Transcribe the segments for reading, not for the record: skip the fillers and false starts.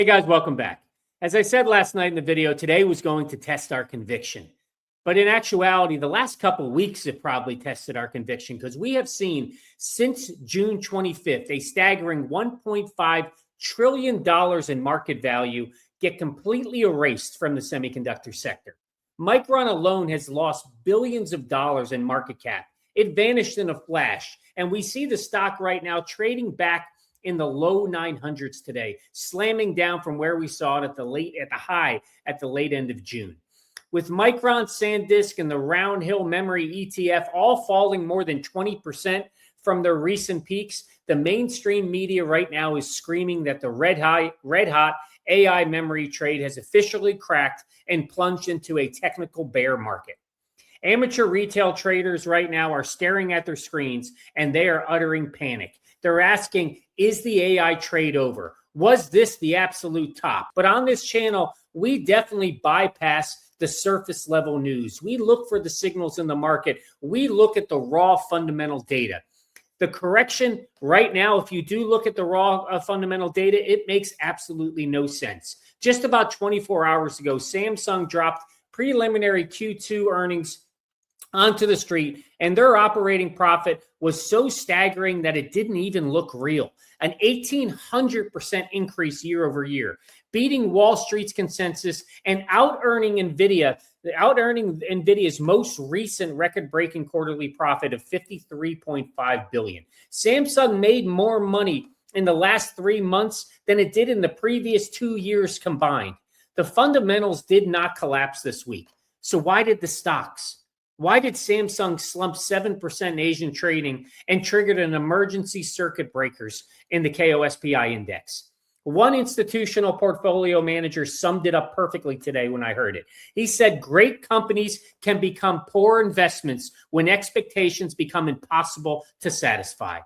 Hey guys, welcome back. As I said last night in the video, today was going to test our conviction. But in actuality, the last couple of weeks have probably tested our conviction because we have seen since June 25th, a staggering $1.5 trillion in market value get completely erased from the semiconductor sector. Micron alone has lost billions of dollars in market cap. It vanished in a flash. And we see the stock right now trading back in the low 900s today, slamming down from where we saw it at the high at the late end of June. With Micron, SanDisk, and the Round Hill Memory ETF all falling more than 20% from their recent peaks, the mainstream media right now is screaming that the red hot AI memory trade has officially cracked and plunged into a technical bear market. Amateur retail traders right now are staring at their screens and they are uttering panic. They're asking, is the AI trade over? Was this the absolute top? But on this channel, we definitely bypass the surface level news. We look for the signals in the market. We look at the raw fundamental data. The correction right now, if you do look at the raw fundamental data, it makes absolutely no sense. Just about 24 hours ago, Samsung dropped preliminary Q2 earnings onto the street, and their operating profit was so staggering that it didn't even look real. An 1,800% increase year over year, beating Wall Street's consensus and out-earning NVIDIA's most recent record-breaking quarterly profit of $53.5 billion. Samsung made more money in the last 3 months than it did in the previous 2 years combined. The fundamentals did not collapse this week. So why did the stocks? Why did Samsung slump 7% in Asian trading and triggered an emergency circuit breakers in the KOSPI index? One institutional portfolio manager summed it up perfectly today when I heard it. He said, great companies can become poor investments when expectations become impossible to satisfy.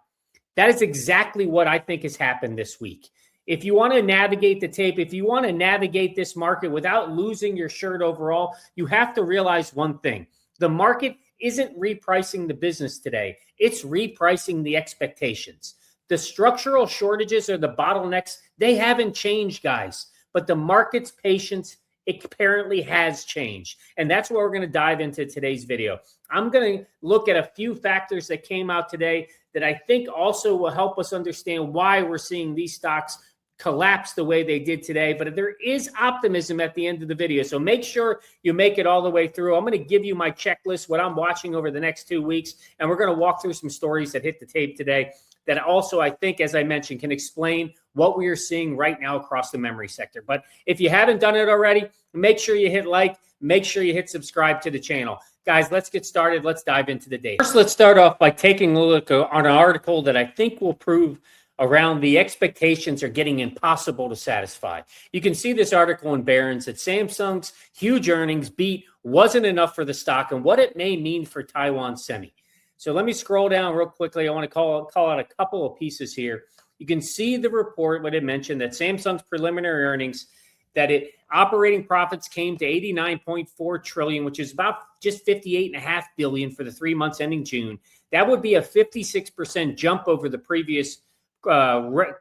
That is exactly what I think has happened this week. If you want to navigate the tape, if you want to navigate this market without losing your shirt overall, you have to realize one thing. The market isn't repricing the business today. It's repricing the expectations. The structural shortages or the bottlenecks, they haven't changed, guys. But the market's patience apparently has changed. And that's what we're going to dive into today's video. I'm going to look at a few factors that came out today that I think also will help us understand why we're seeing these stocks collapse the way they did today. But there is optimism at the end of the video. So make sure you make it all the way through. I'm going to give you my checklist, what I'm watching over the next 2 weeks. And we're going to walk through some stories that hit the tape today that also, I think, as I mentioned, can explain what we are seeing right now across the memory sector. But if you haven't done it already, make sure you hit like, make sure you hit subscribe to the channel. Guys, let's get started. Let's dive into the data. First, let's start off by taking a look on an article that I think will prove around the expectations are getting impossible to satisfy. You can see this article in Barron's that Samsung's huge earnings beat wasn't enough for the stock and what it may mean for Taiwan Semi. So let me scroll down real quickly. I want to call out a couple of pieces here. You can see the report, what it mentioned, that Samsung's preliminary earnings, that operating profits came to 89.4 trillion, which is about just 58.5 billion for the 3 months ending June. That would be a 56% jump over the previous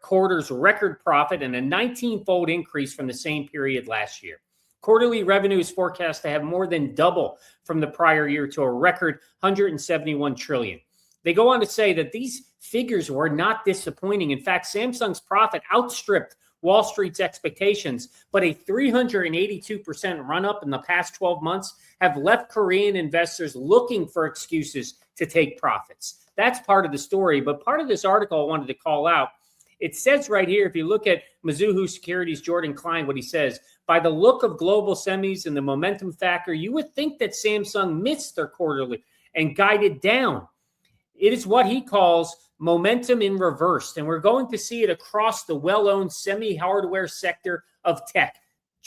quarter's record profit and a 19-fold increase from the same period last year. Quarterly revenue is forecast to have more than double from the prior year to a record 171 trillion. They go on to say that these figures were not disappointing. In fact, Samsung's profit outstripped Wall Street's expectations, but a 382% run-up in the past 12 months have left Korean investors looking for excuses to take profits. That's part of the story, but part of this article I wanted to call out. It says right here, if you look at Mizuho Securities' Jordan Klein, what he says, by the look of global semis and the momentum factor, you would think that Samsung missed their quarterly and guided down. It is what he calls momentum in reverse, and we're going to see it across the well-owned semi-hardware sector of tech,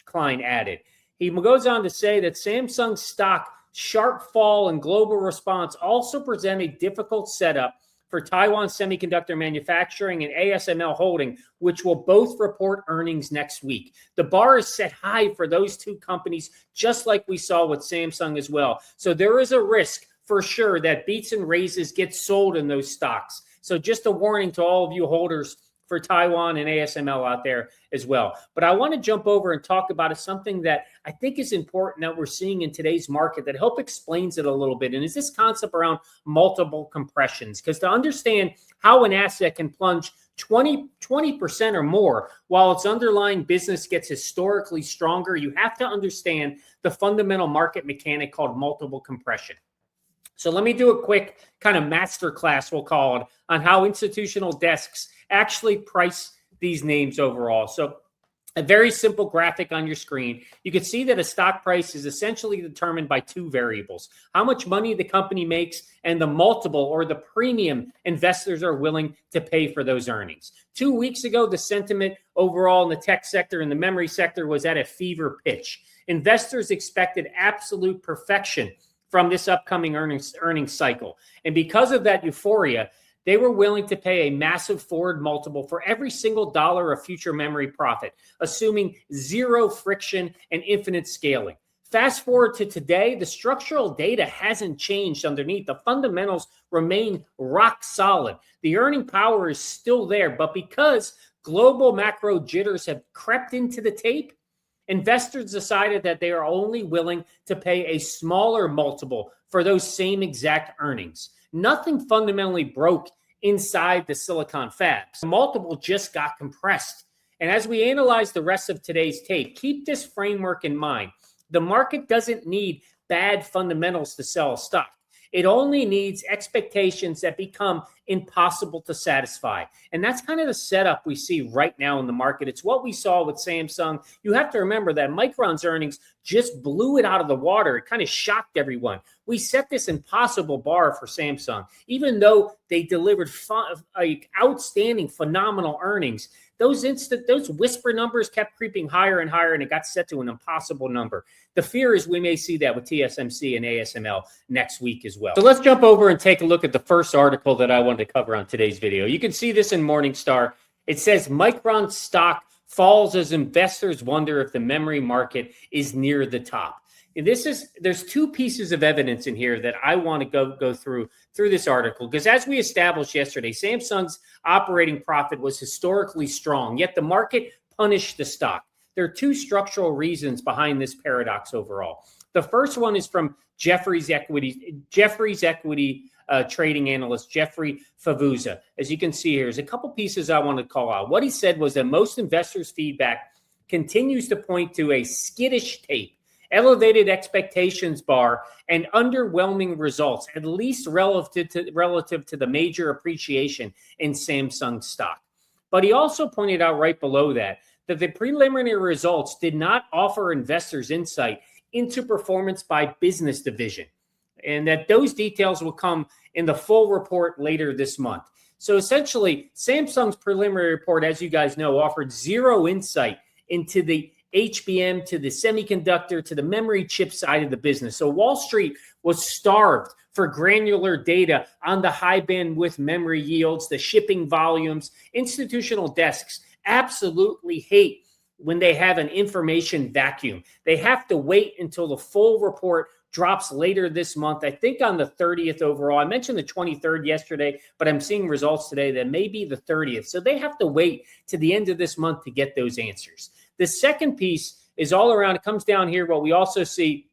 Klein added. He goes on to say that Samsung's stock sharp fall and global response also present a difficult setup for Taiwan Semiconductor Manufacturing and ASML Holding, which will both report earnings next week. The bar is set high for those two companies, just like we saw with Samsung as well. So there is a risk for sure that beats and raises get sold in those stocks. So just a warning to all of you holders for Taiwan and ASML out there as well. But I want to jump over and talk about something that I think is important that we're seeing in today's market that help explains it a little bit. And is this concept around multiple compressions? Because to understand how an asset can plunge 20% or more while its underlying business gets historically stronger, you have to understand the fundamental market mechanic called multiple compression. So let me do a quick kind of master class, we'll call it, on how institutional desks actually price these names overall. So a very simple graphic on your screen. You can see that a stock price is essentially determined by two variables: how much money the company makes and the multiple or the premium investors are willing to pay for those earnings. 2 weeks ago, the sentiment overall in the tech sector and the memory sector was at a fever pitch. Investors expected absolute perfection from this upcoming earnings cycle. And because of that euphoria, they were willing to pay a massive forward multiple for every single dollar of future memory profit, assuming zero friction and infinite scaling. Fast forward to today, the structural data hasn't changed underneath. The fundamentals remain rock solid. The earning power is still there, but because global macro jitters have crept into the tape, investors decided that they are only willing to pay a smaller multiple for those same exact earnings. Nothing fundamentally broke inside the silicon fabs. The multiple just got compressed. And as we analyze the rest of today's tape, keep this framework in mind. The market doesn't need bad fundamentals to sell a stock. It only needs expectations that become impossible to satisfy. And that's kind of the setup we see right now in the market. It's what we saw with Samsung. You have to remember that Micron's earnings just blew it out of the water. It kind of shocked everyone. We set this impossible bar for Samsung. Even though they delivered outstanding, phenomenal earnings, those whisper numbers kept creeping higher and higher, and it got set to an impossible number. The fear is we may see that with TSMC and ASML next week as well. So let's jump over and take a look at the first article that I wanted to cover on today's video. You can see this in Morningstar. It says Micron stock falls as investors wonder if the memory market is near the top. And there's two pieces of evidence in here that I want to go through this article, because as we established yesterday, Samsung's operating profit was historically strong, yet the market punished the stock. There are two structural reasons behind this paradox overall. The first one is from Jefferies equity trading analyst Jeffrey Favuza. As you can see here, there's a couple pieces I want to call out. What he said was that most investors' feedback continues to point to a skittish tape, elevated expectations bar, and underwhelming results, at least relative to the major appreciation in Samsung stock. But he also pointed out right below that the preliminary results did not offer investors insight into performance by business division, and that those details will come in the full report later this month. So essentially, Samsung's preliminary report, as you guys know, offered zero insight into the HBM, to the semiconductor, to the memory chip side of the business. So Wall Street was starved for granular data on the high bandwidth memory yields, the shipping volumes. Institutional desks absolutely hate when they have an information vacuum. They have to wait until the full report drops later this month, I think on the 30th overall. I mentioned the 23rd yesterday, but I'm seeing results today that may be the 30th. So they have to wait to the end of this month to get those answers. The second piece is all around, it comes down here, what we also see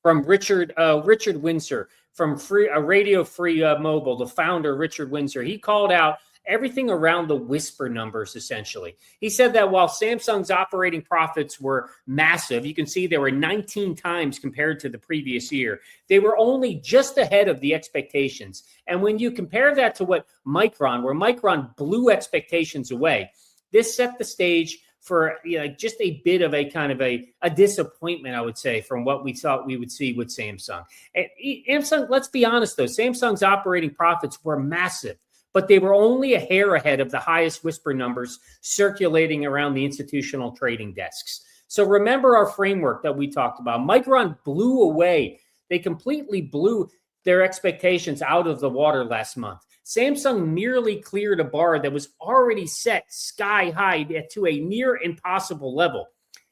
from Richard Windsor from Radio Free Mobile, the founder, Richard Windsor. He called out everything around the whisper numbers, essentially. He said that while Samsung's operating profits were massive, you can see they were 19 times compared to the previous year, they were only just ahead of the expectations. And when you compare that to what Micron, where Micron blew expectations away, this set the stage for just a bit of a kind of a disappointment, I would say, from what we thought we would see with Samsung. And Samsung, let's be honest, though, Samsung's operating profits were massive, but they were only a hair ahead of the highest whisper numbers circulating around the institutional trading desks. So remember our framework that we talked about. Micron blew away. They completely blew their expectations out of the water last month. Samsung merely cleared a bar that was already set sky high to a near impossible level.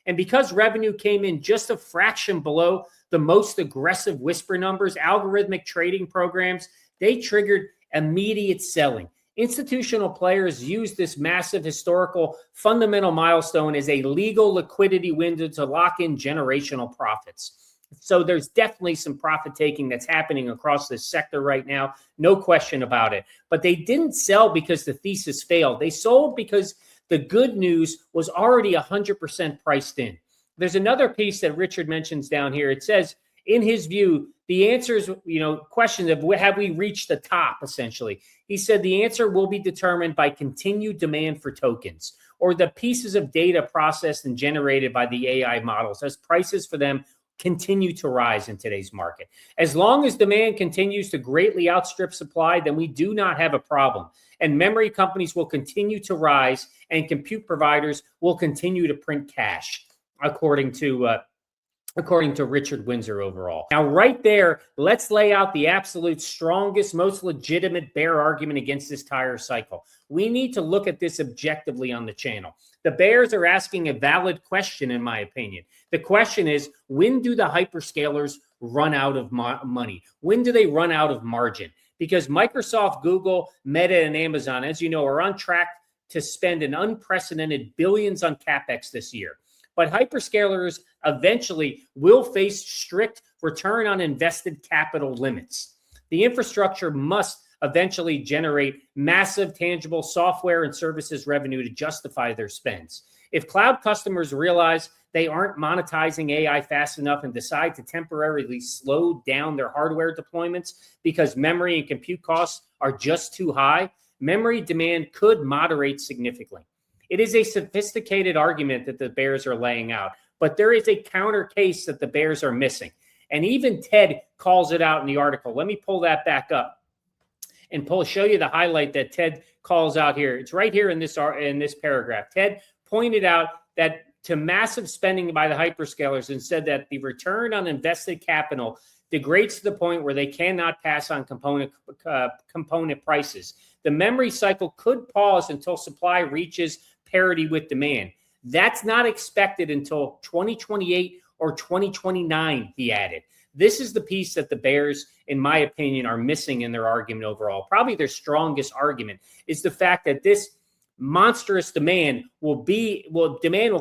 And because revenue came in just a fraction below the most aggressive whisper numbers, algorithmic trading programs, they triggered immediate selling. Institutional players use this massive historical fundamental milestone as a legal liquidity window to lock in generational profits. So there's definitely some profit taking that's happening across this sector right now. No question about it. But they didn't sell because the thesis failed. They sold because the good news was already 100% priced in. There's another piece that Richard mentions down here. It says, in his view, the answer is, question of have we reached the top, essentially. He said the answer will be determined by continued demand for tokens or the pieces of data processed and generated by the AI models as prices for them continue to rise in today's market. As long as demand continues to greatly outstrip supply, then we do not have a problem. And memory companies will continue to rise and compute providers will continue to print cash, according to Richard Windsor overall. Now, right there, let's lay out the absolute strongest, most legitimate bear argument against this entire cycle. We need to look at this objectively on the channel. The bears are asking a valid question, in my opinion. The question is, when do the hyperscalers run out of money? When do they run out of margin? Because Microsoft, Google, Meta, and Amazon, as you know, are on track to spend an unprecedented billions on CapEx this year. But hyperscalers eventually will face strict return on invested capital limits. The infrastructure must eventually generate massive tangible software and services revenue to justify their spends. If cloud customers realize they aren't monetizing AI fast enough and decide to temporarily slow down their hardware deployments because memory and compute costs are just too high, memory demand could moderate significantly. It is a sophisticated argument that the bears are laying out, but there is a counter case that the bears are missing. And even Ted calls it out in the article. Let me pull that back up and show you the highlight that Ted calls out here. It's right here in this paragraph. Ted pointed out that to massive spending by the hyperscalers and said that the return on invested capital degrades to the point where they cannot pass on component prices. The memory cycle could pause until supply reaches parity with demand. That's not expected until 2028 or 2029, he added. This is the piece that the bears, in my opinion, are missing in their argument overall. Probably their strongest argument is the fact that this monstrous demand will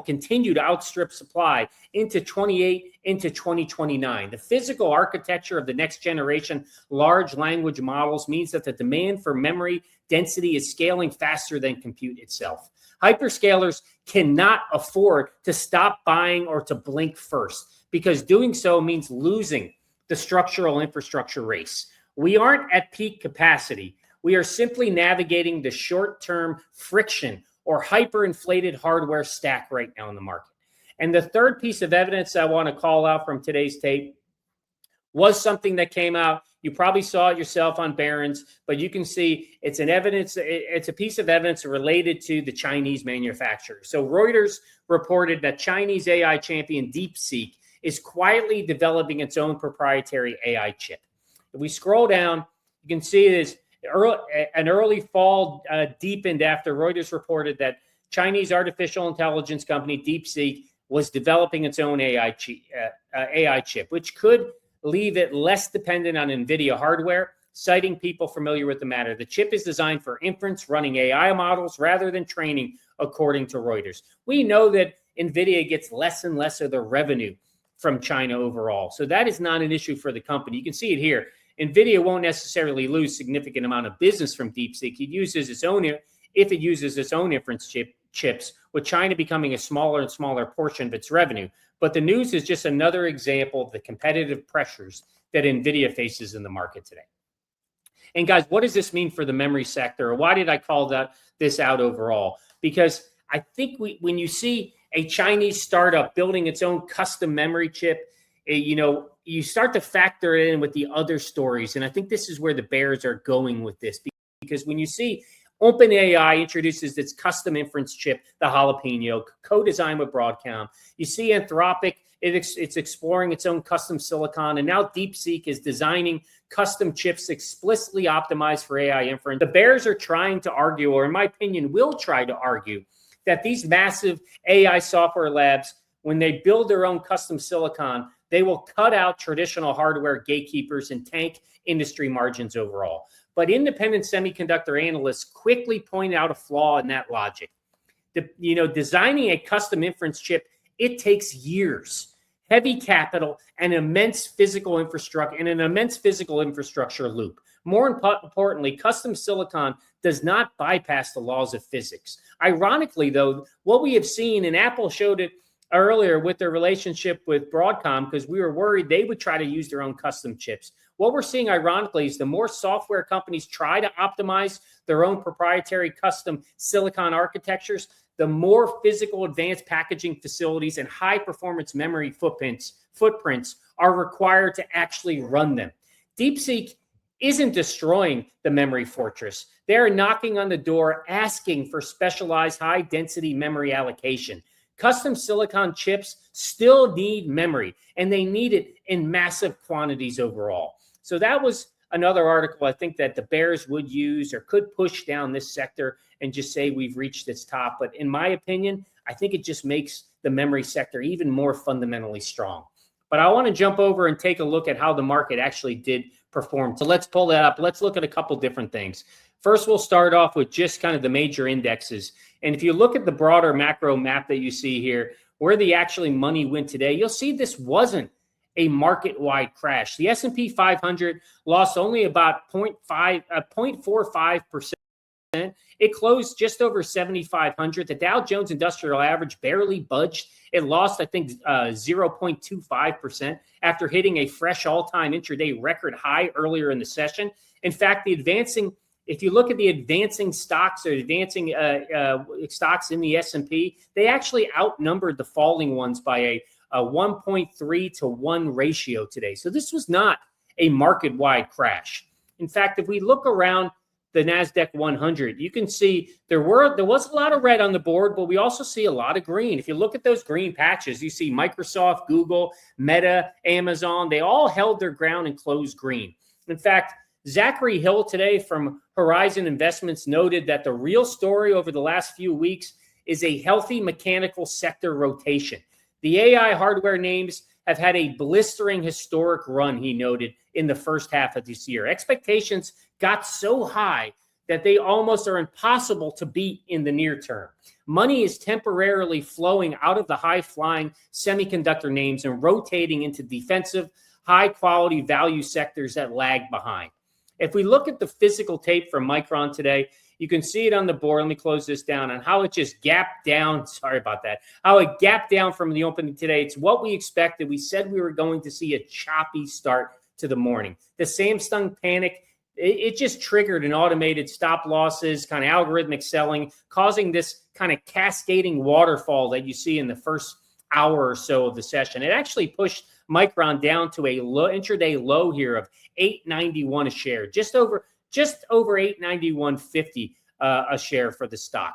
continue to outstrip supply into 28, into 2029. The physical architecture of the next generation large language models means that the demand for memory density is scaling faster than compute itself. Hyperscalers cannot afford to stop buying or to blink first, because doing so means losing the structural infrastructure race. We aren't at peak capacity. We are simply navigating the short-term friction or hyperinflated hardware stack right now in the market. And the third piece of evidence I want to call out from today's tape was something that came out. You probably saw it yourself on Barron's, but you can see it's a piece of evidence related to the Chinese manufacturer. So Reuters reported that Chinese AI champion DeepSeek is quietly developing its own proprietary AI chip. If we scroll down, you can see it is an early fall deepened after Reuters reported that Chinese artificial intelligence company DeepSeek was developing its own AI chip, which could leave it less dependent on NVIDIA hardware, citing people familiar with the matter. The chip is designed for inference, running AI models rather than training, according to Reuters. We know that NVIDIA gets less and less of their revenue from China overall, so that is not an issue for the company. You can see it here. NVIDIA won't necessarily lose significant amount of business from DeepSeek. It uses its own inference chips, with China becoming a smaller and smaller portion of its revenue. But the news is just another example of the competitive pressures that NVIDIA faces in the market today. And guys, what does this mean for the memory sector? Or why did I call this out overall? Because I think when you see a Chinese startup building its own custom memory chip, you start to factor it in with the other stories. And I think this is where the bears are going with this. Because when you see OpenAI introduces its custom inference chip, the Jalapeno, co-designed with Broadcom. You see Anthropic, it's exploring its own custom silicon. And now DeepSeek is designing custom chips explicitly optimized for AI inference. The bears are trying to argue, or in my opinion, will try to argue, that these massive AI software labs, when they build their own custom silicon, they will cut out traditional hardware gatekeepers and tank industry margins overall. but independent semiconductor analysts quickly point out a flaw in that logic. Designing a custom inference chip, it takes years, heavy capital, and an immense physical infrastructure loop. More importantly, custom silicon does not bypass the laws of physics. Ironically, though, what we have seen, and Apple showed it earlier with their relationship with Broadcom, because we were worried they would try to use their own custom chips. What we're seeing, ironically, is the more software companies try to optimize their own proprietary custom silicon architectures, the more physical advanced packaging facilities and high-performance memory footprints are required to actually run them. DeepSeek isn't destroying the memory fortress. They're knocking on the door asking for specialized high-density memory allocation. Custom silicon chips still need memory, and they need it in massive quantities overall. So that was another article I think that the bears would use or could push down this sector and just say we've reached its top. But in my opinion, I think it just makes the memory sector even more fundamentally strong. But I want to jump over and take a look at how the market actually did perform. So let's pull that up. Let's look at a couple different things. First, we'll start off with just kind of the major indexes. And if you look at the broader macro map that you see here, where the actually money went today, you'll see this wasn't a market-wide crash. The S&P 500 lost only about 0.45%. It closed just over 7,500. The Dow Jones Industrial Average barely budged. It lost, I think, 0.25% after hitting a fresh all-time intraday record high earlier in the session. In fact, if you look at the advancing stocks or advancing stocks in the S&P, they actually outnumbered the falling ones by a 1.3 to 1 ratio today. So this was not a market-wide crash. In fact, if we look around the NASDAQ 100, you can see there was a lot of red on the board, but we also see a lot of green. If you look at those green patches, you see Microsoft, Google, Meta, Amazon, they all held their ground and closed green. In fact, Zachary Hill today from Horizon Investments noted that the real story over the last few weeks is a healthy mechanical sector rotation. The AI hardware names have had a blistering historic run, he noted, in the first half of this year. Expectations got so high that they almost are impossible to beat in the near term. Money is temporarily flowing out of the high-flying semiconductor names and rotating into defensive, high-quality value sectors that lag behind. If we look at the physical tape from Micron today, you can see it on the board. Let me close this down on how it just gapped down. Sorry about that. How it gapped down from the opening today. It's what we expected. We said we were going to see a choppy start to the morning. The Samsung panic, it just triggered an automated stop losses, kind of algorithmic selling, causing this kind of cascading waterfall that you see in the first hour or so of the session. It actually pushed Micron down to a intraday low here of $8.91 a share, just over $891.50 a share for the stock.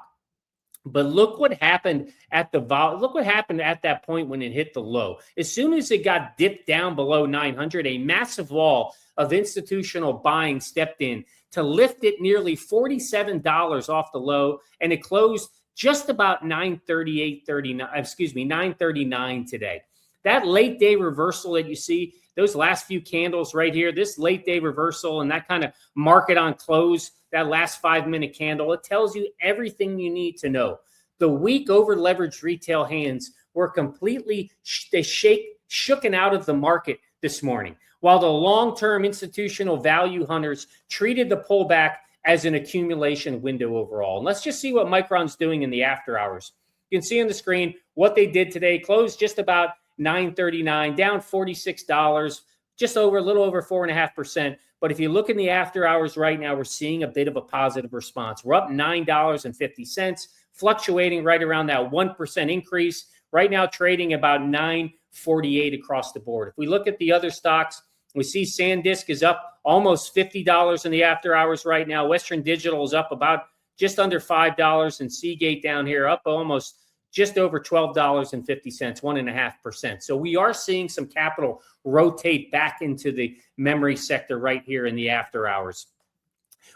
But look what happened at that point when it hit the low. As soon as it got dipped down below 900, a massive wall of institutional buying stepped in to lift it nearly $47 off the low, and it closed just about 939 today. That late day reversal that you see, those last few candles right here, this late day reversal and that kind of market on close, that last 5-minute candle, it tells you everything you need to know. The weak over leveraged retail hands were completely shooken out of the market this morning, while the long-term institutional value hunters treated the pullback as an accumulation window overall. And let's just see what Micron's doing in the after hours. You can see on the screen what they did today. Closed just about $9.39, down $46, just over a little over 4.5%. But if you look in the after hours right now, we're seeing a bit of a positive response. We're up $9.50, fluctuating right around that 1% increase. Right now, trading about $9.48 across the board. If we look at the other stocks, we see SanDisk is up almost $50 in the after hours right now. Western Digital is up about just under $5, and Seagate down here up almost just over $12.50, 1.5%. So we are seeing some capital rotate back into the memory sector right here in the after hours.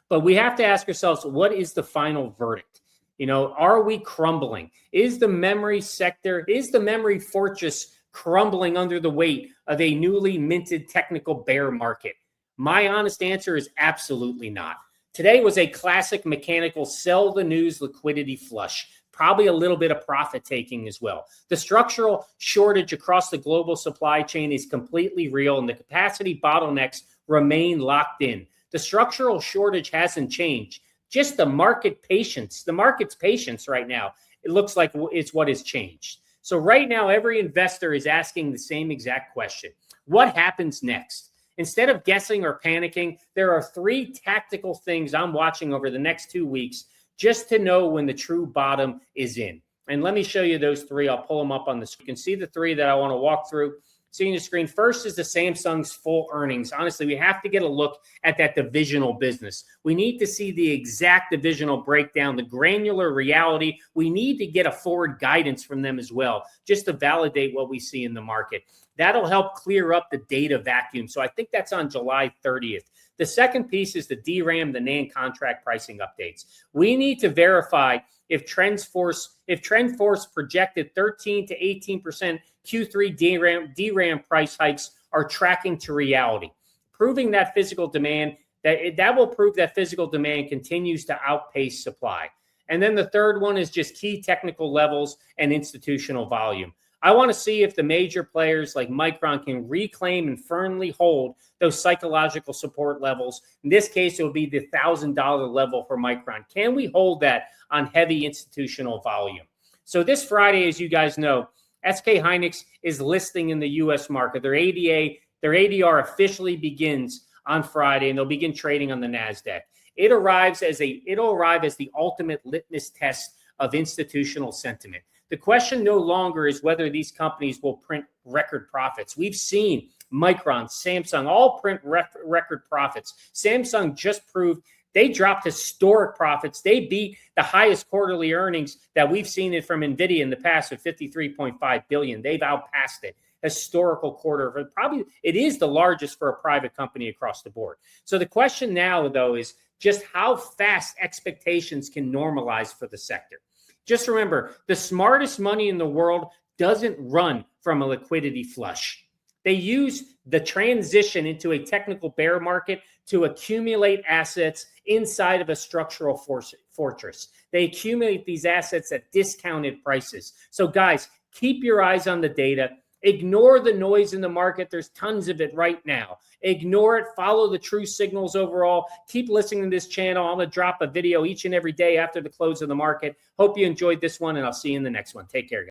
But we have to ask ourselves, what is the final verdict? Are we crumbling? Is the memory sector, is the memory fortress crumbling under the weight of a newly minted technical bear market? My honest answer is absolutely not. Today was a classic mechanical sell the news liquidity flush. Probably a little bit of profit taking as well. The structural shortage across the global supply chain is completely real, and the capacity bottlenecks remain locked in. The structural shortage hasn't changed. Just the market patience, the market's patience right now, it looks like it's what has changed. So right now, every investor is asking the same exact question. What happens next? Instead of guessing or panicking, there are 3 tactical things I'm watching over the next 2 weeks just to know when the true bottom is in. And let me show you those 3. I'll pull them up on the screen. You can see the 3 that I want to walk through. Seeing the screen, first is the Samsung's full earnings. Honestly, we have to get a look at that divisional business. We need to see the exact divisional breakdown, the granular reality. We need to get a forward guidance from them as well, just to validate what we see in the market. That'll help clear up the data vacuum. So I think that's on July 30th. The second piece is the DRAM, the NAND contract pricing updates. We need to verify if TrendForce projected 13 to 18% Q3 DRAM price hikes are tracking to reality, proving that physical demand, that will prove that physical demand continues to outpace supply. And then the third one is just key technical levels and institutional volume. I want to see if the major players like Micron can reclaim and firmly hold those psychological support levels. In this case, it would be the $1,000 level for Micron. Can we hold that on heavy institutional volume? So this Friday, as you guys know, SK Hynix is listing in the U.S. market. Their ADR officially begins on Friday, and they'll begin trading on the NASDAQ. It'll arrive as the ultimate litmus test of institutional sentiment. The question no longer is whether these companies will print record profits. We've seen Micron, Samsung, all print record profits. Samsung just proved they dropped historic profits. They beat the highest quarterly earnings that we've seen it from NVIDIA in the past of $53.5 billion. They've outpassed it. Historical quarter. Probably it is the largest for a private company across the board. So the question now, though, is just how fast expectations can normalize for the sector. Just remember, the smartest money in the world doesn't run from a liquidity flush. They use the transition into a technical bear market to accumulate assets inside of a structural fortress. They accumulate these assets at discounted prices. So guys, keep your eyes on the data. Ignore the noise in the market. There's tons of it right now. Ignore it. Follow the true signals overall. Keep listening to this channel. I'm going to drop a video each and every day after the close of the market. Hope you enjoyed this one, and I'll see you in the next one. Take care, guys.